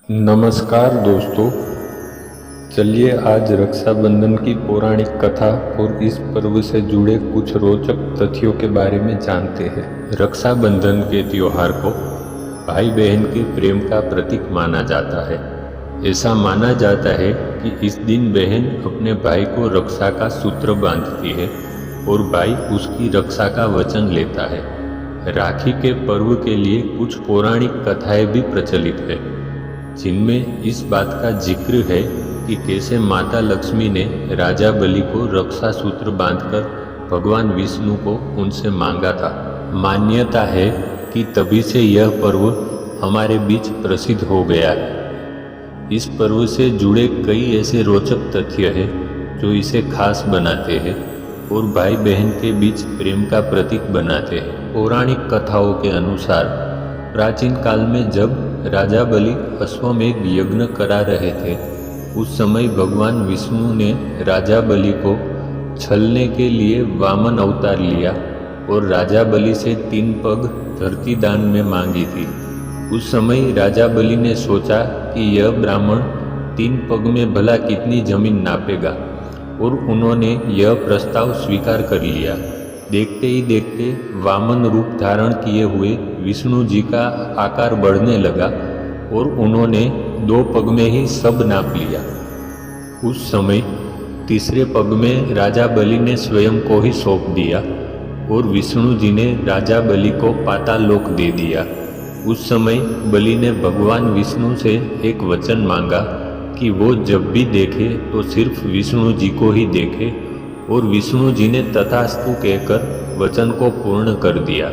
नमस्कार दोस्तों, चलिए आज रक्षाबंधन की पौराणिक कथा और इस पर्व से जुड़े कुछ रोचक तथ्यों के बारे में जानते हैं। रक्षाबंधन के त्योहार को भाई बहन के प्रेम का प्रतीक माना जाता है। ऐसा माना जाता है कि इस दिन बहन अपने भाई को रक्षा का सूत्र बांधती है और भाई उसकी रक्षा का वचन लेता है। राखी के पर्व के लिए कुछ पौराणिक कथाएं भी प्रचलित है, जिनमें इस बात का जिक्र है कि कैसे माता लक्ष्मी ने राजा बलि को रक्षा सूत्र बांधकर भगवान विष्णु को उनसे मांगा था। मान्यता है कि तभी से यह पर्व हमारे बीच प्रसिद्ध हो गया है। इस पर्व से जुड़े कई ऐसे रोचक तथ्य हैं जो इसे खास बनाते हैं और भाई बहन के बीच प्रेम का प्रतीक बनाते हैं। पौराणिक कथाओं के अनुसार प्राचीन काल में जब राजा बलि अश्वमेध यज्ञ करा रहे थे, उस समय भगवान विष्णु ने राजा बलि को छलने के लिए वामन अवतार लिया और राजा बलि से 3 पग धरती दान में मांगी थी। उस समय राजा बलि ने सोचा कि यह ब्राह्मण 3 पग में भला कितनी जमीन नापेगा, और उन्होंने यह प्रस्ताव स्वीकार कर लिया। देखते ही देखते वामन रूप धारण किए हुए विष्णु जी का आकार बढ़ने लगा और उन्होंने 2 पग में ही सब नाप लिया। उस समय तीसरे पग में राजा बलि ने स्वयं को ही सौंप दिया और विष्णु जी ने राजा बलि को पाताल लोक दे दिया। उस समय बलि ने भगवान विष्णु से एक वचन मांगा कि वो जब भी देखे तो सिर्फ विष्णु जी को ही देखे, और विष्णु जी ने तथास्तु कहकर वचन को पूर्ण कर दिया।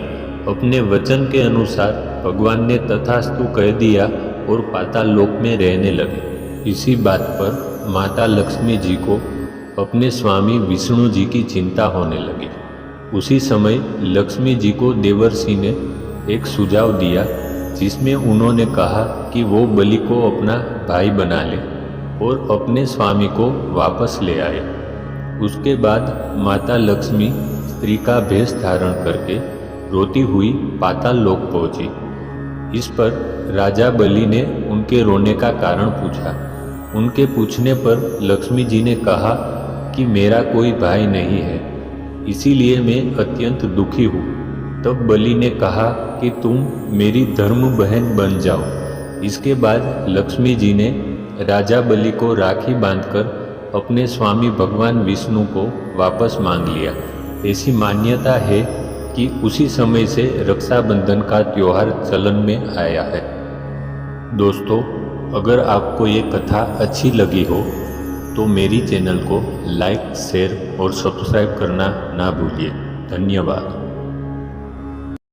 अपने वचन के अनुसार भगवान ने तथास्तु कह दिया और पाताल लोक में रहने लगे। इसी बात पर माता लक्ष्मी जी को अपने स्वामी विष्णु जी की चिंता होने लगी। उसी समय लक्ष्मी जी को देवर्षि ने एक सुझाव दिया, जिसमें उन्होंने कहा कि वो बलि को अपना भाई बना ले और अपने स्वामी को वापस ले आए। उसके बाद माता लक्ष्मी स्त्री का भेष धारण करके रोती हुई पाताल लोक पहुंची। इस पर राजा बलि ने उनके रोने का कारण पूछा। उनके पूछने पर लक्ष्मी जी ने कहा कि मेरा कोई भाई नहीं है, इसीलिए मैं अत्यंत दुखी हूँ। तब बलि ने कहा कि तुम मेरी धर्म बहन बन जाओ। इसके बाद लक्ष्मी जी ने राजा बलि को राखी बांधकर अपने स्वामी भगवान विष्णु को वापस मांग लिया। ऐसी मान्यता है कि उसी समय से रक्षाबंधन का त्योहार चलन में आया है। दोस्तों, अगर आपको ये कथा अच्छी लगी हो तो मेरी चैनल को लाइक, शेयर और सब्सक्राइब करना ना भूलिए। धन्यवाद।